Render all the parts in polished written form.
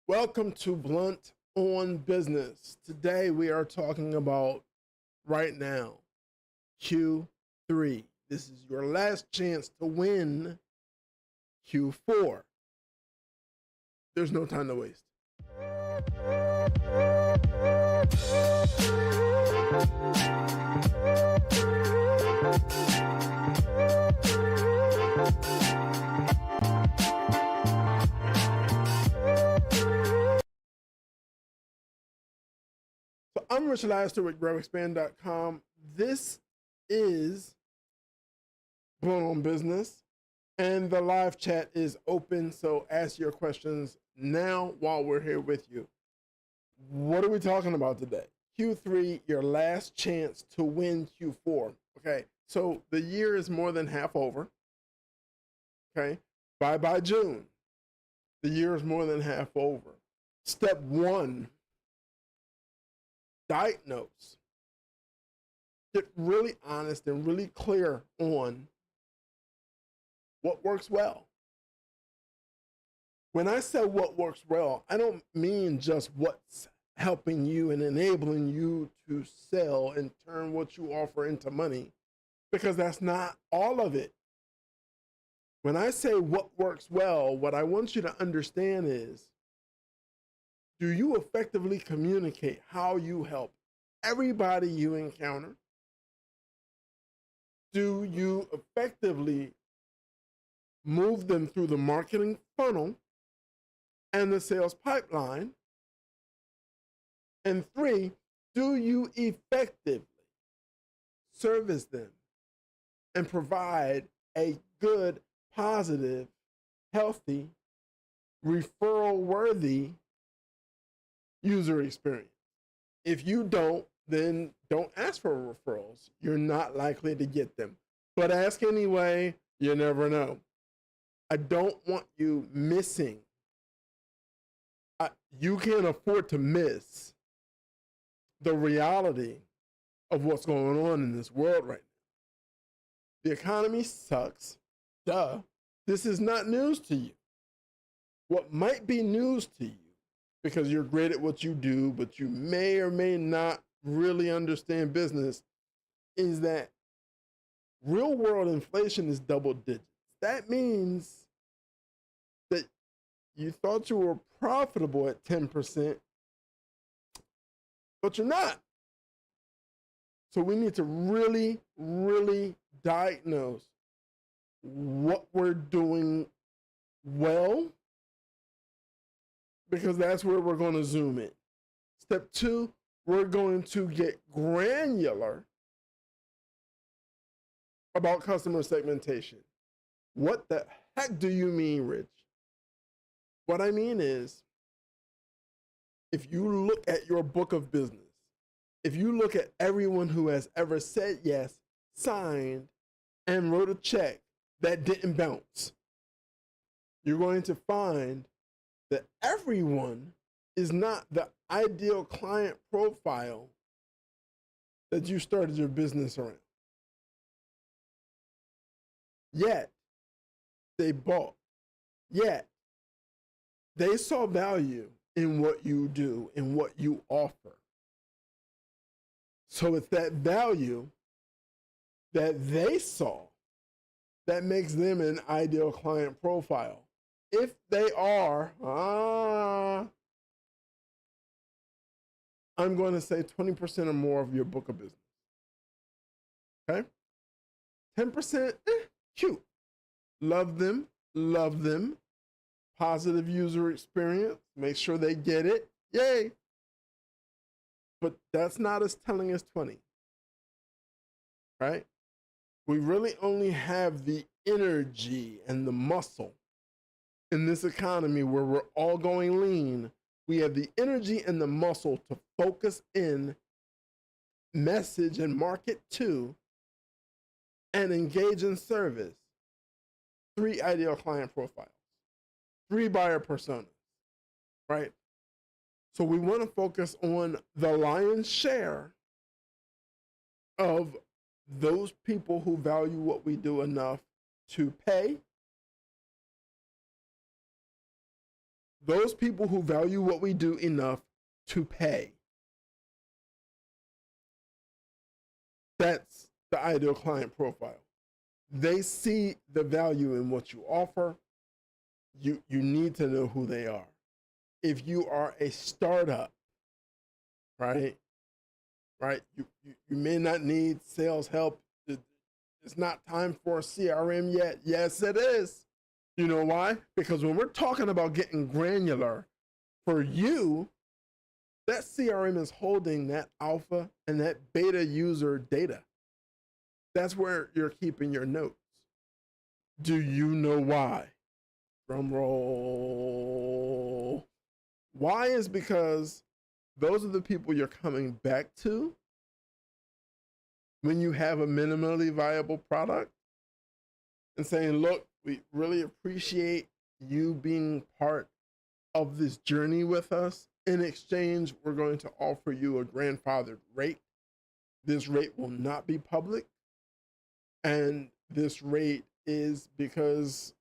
Welcome to Blunt on Business. Today we are talking about right now Q3. This is your last chance to win Q4. There's no time to waste. So I'm Rich Laster with GrowExpand.com. This is Blunt on Business, and the live chat is open. So ask your questions now while we're here with you. What are we talking about today? Q3, your last chance to win Q4. Okay, so the year is more than half over. Okay, by June, the year is more than half over. Step one, diagnose. Get really honest and really clear on what works well. When I say what works well, I don't mean just what's helping you and enabling you to sell and turn what you offer into money, because that's not all of it. When I say what works well, what I want you to understand is, do you effectively communicate how you help everybody you encounter? Do you effectively move them through the marketing funnel and the sales pipeline? And three, do you effectively service them and provide a good, positive, healthy, referral-worthy user experience? If you don't, then don't ask for referrals. You're not likely to get them. But ask anyway, you never know. I don't want you missing. You can't afford to miss the reality of what's going on in this world right now. The economy sucks. Duh. This is not news to you. What might be news to you, because you're great at what you do, but you may or may not really understand business, is that real world inflation is double digits. That means that you thought you were profitable at 10%, but you're not. So we need to really, really diagnose what we're doing well, because that's where we're going to zoom in. Step two, we're going to get granular about customer segmentation. What the heck do you mean, Rich? What I mean is, if you look at your book of business, if you look at everyone who has ever said yes, signed, and wrote a check that didn't bounce, you're going to find that everyone is not the ideal client profile that you started your business around. Yet, they bought. Yet, they saw value in what you do and what you offer. So it's that value that they saw that makes them an ideal client profile. If they are, I'm going to say 20% or more of your book of business. Okay? 10%, cute. Love them, love them. Positive user experience. Make sure they get it. Yay. But that's not as telling as 20. Right? We really only have the energy and the muscle in this economy where we're all going lean. We have the energy and the muscle to focus in, message and market to, and engage in service 3 ideal client profiles, 3 buyer personas, right? So we want to focus on the lion's share of those people who value what we do enough to pay, those people who value what we do enough to pay. That's the ideal client profile. They see the value in what you offer. You need to know who they are. If you are a startup, right? You may not need sales help. It's not time for a CRM yet. Yes, it is. You know why? Because when we're talking about getting granular, for you, that CRM is holding that alpha and that beta user data. That's where you're keeping your notes. Do you know why? Drum roll. Why is because those are the people you're coming back to when you have a minimally viable product and saying, look, we really appreciate you being part of this journey with us. In exchange, we're going to offer you a grandfathered rate. This rate will not be public. And this rate is because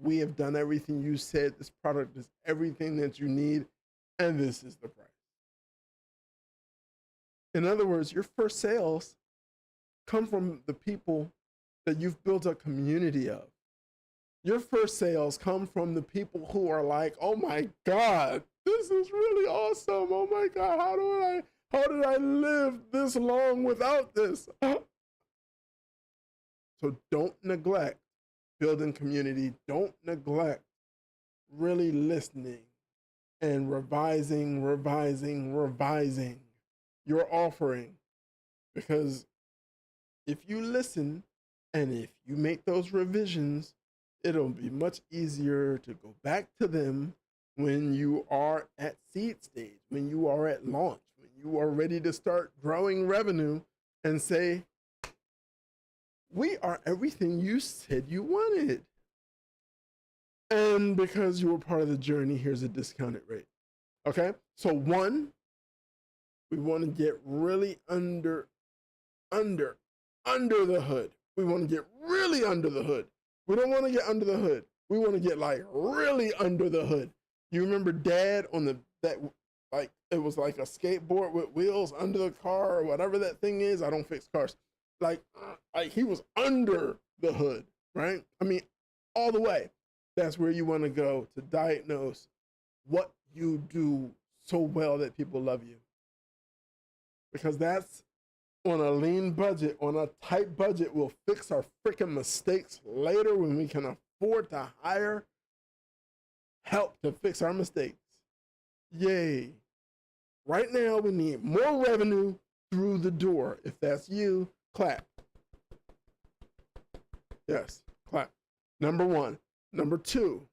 we have done everything you said. This product is everything that you need. And this is the price. In other words, your first sales come from the people that you've built a community of. Your first sales come from the people who are like, oh my God, this is really awesome. Oh my God, how did I live this long without this? So don't neglect building community. Don't neglect really listening and revising your offering. Because if you listen and if you make those revisions, it'll be much easier to go back to them when you are at seed stage, when you are at launch, when you are ready to start growing revenue and say, we are everything you said you wanted. And because you were part of the journey, here's a discounted rate. Okay? So one, we want to get really under the hood. We want to get really under the hood. We don't want to get under the hood. We want to get like really under the hood. You remember Dad on that like it was like a skateboard with wheels under the car or whatever that thing is. I don't fix cars. Like he was under the hood, right? I mean, all the way. That's where you want to go to diagnose what you do so well that people love you. Because that's on a lean budget, on a tight budget, we'll fix our freaking mistakes later when we can afford to hire help to fix our mistakes. Yay. Right now, we need more revenue through the door. If that's you, clap. Yes, clap. Number one. Number two,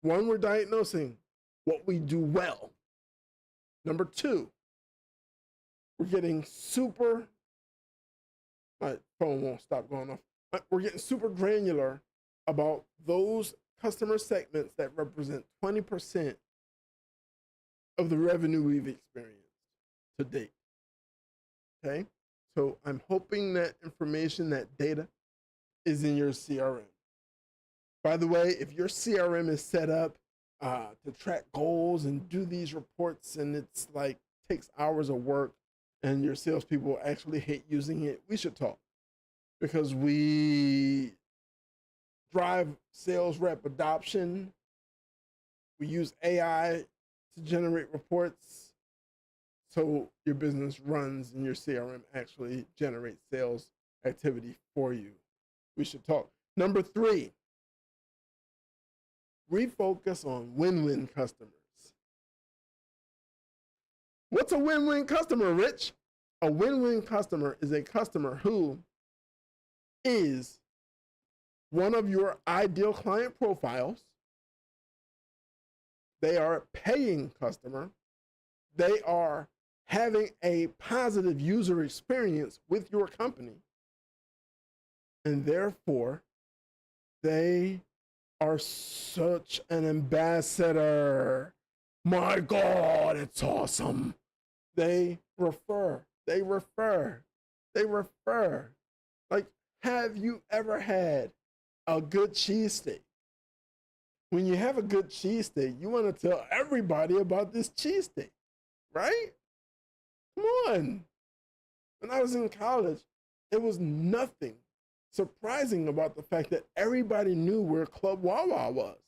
one, we're diagnosing what we do well. Number two, we're getting super, my phone won't stop going off. We're getting super granular about those customer segments that represent 20% of the revenue we've experienced to date. Okay? So I'm hoping that information, that data is in your CRM. By the way, if your CRM is set up to track goals and do these reports and it's like takes hours of work and your salespeople actually hate using it, we should talk. Because we drive sales rep adoption. We use AI to generate reports. So your business runs and your CRM actually generates sales activity for you. We should talk. Number three, refocus on win-win customers. What's a win-win customer, Rich? A win-win customer is a customer who is one of your ideal client profiles. They are a paying customer. They are having a positive user experience with your company. And therefore, they are such an ambassador. My God, it's awesome. They refer. Like, have you ever had a good cheesesteak? When you have a good cheesesteak, you want to tell everybody about this cheesesteak, right? Come on. When I was in college, it was nothing surprising about the fact that everybody knew where Club Wawa was.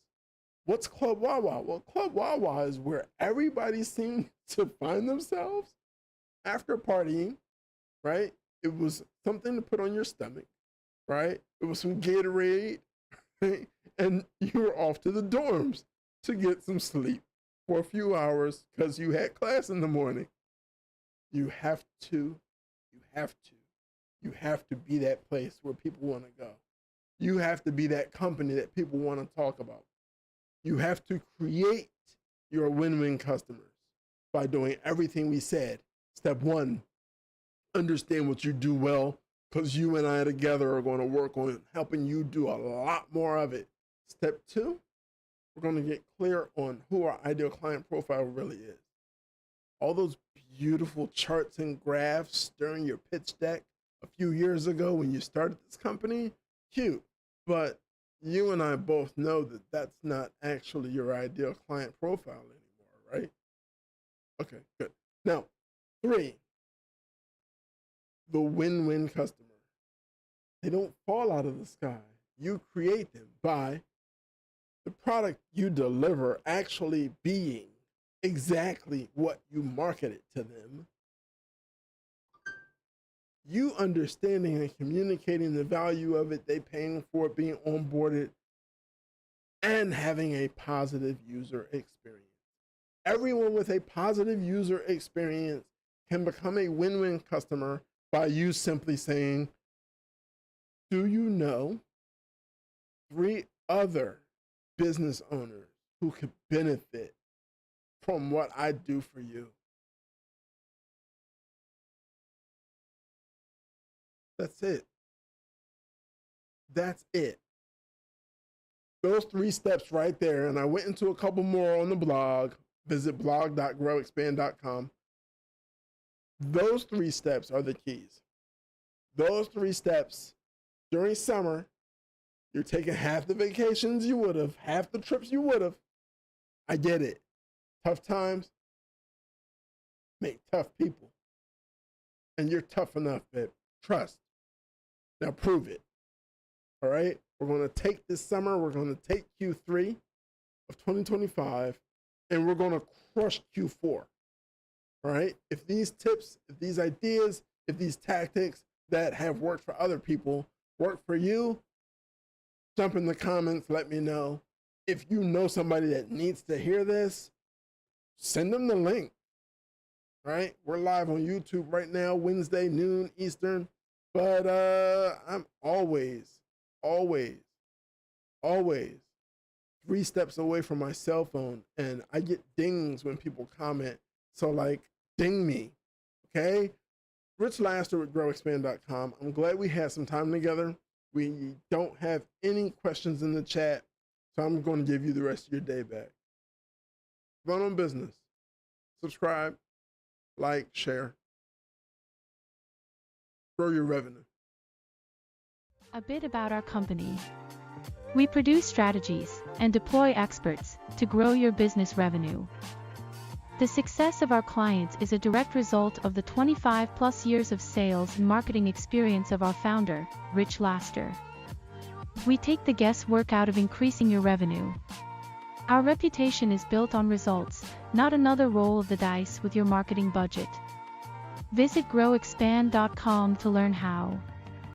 What's Club Wawa? Well, Club Wawa is where everybody seemed to find themselves after partying, right? It was something to put on your stomach, right? It was some Gatorade, right? And you were off to the dorms to get some sleep for a few hours because you had class in the morning. You have to be that place where people want to go. You have to be that company that people want to talk about. You have to create your win-win customers by doing everything we said. Step one, understand what you do well, because you and I together are going to work on helping you do a lot more of it. Step two, we're going to get clear on who our ideal client profile really is. All those beautiful charts and graphs during your pitch deck a few years ago when you started this company, cute, but you and I both know that that's not actually your ideal client profile anymore, right? Okay, good. Now, 3, the win-win customer. They don't fall out of the sky. You create them by the product you deliver actually being exactly what you marketed to them. You understanding and communicating the value of it, they paying for it, being onboarded, and having a positive user experience. Everyone with a positive user experience can become a win-win customer by you simply saying, do you know 3 other business owners who could benefit from what I do for you? That's it. That's it. Those 3 steps right there. And I went into a couple more on the blog. Visit blog.growexpand.com. Those 3 steps are the keys. Those 3 steps during summer, you're taking half the vacations you would have, half the trips you would have. I get it. Tough times make tough people. And you're tough enough, babe. Trust. Now prove it. All right? We're going to take this summer, we're going to take Q3 of 2025, and we're going to crush Q4. All right? If these tips, if these ideas, if these tactics that have worked for other people work for you, jump in the comments, let me know. If you know somebody that needs to hear this, send them the link. All right? We're live on YouTube right now, Wednesday, noon Eastern. But I'm always 3 steps away from my cell phone, and I get dings when people comment. So like, ding me, okay? Rich Laster with growexpand.com. I'm glad we had some time together. We don't have any questions in the chat, so I'm going to give you the rest of your day back. Run on business. Subscribe, like, share. Grow your revenue. A bit about our company. We produce strategies and deploy experts to grow your business revenue. The success of our clients is a direct result of the 25+ years of sales and marketing experience of our founder, Rich Laster. We take the guesswork out of increasing your revenue. Our reputation is built on results, not another roll of the dice with your marketing budget. Visit growexpand.com to learn how.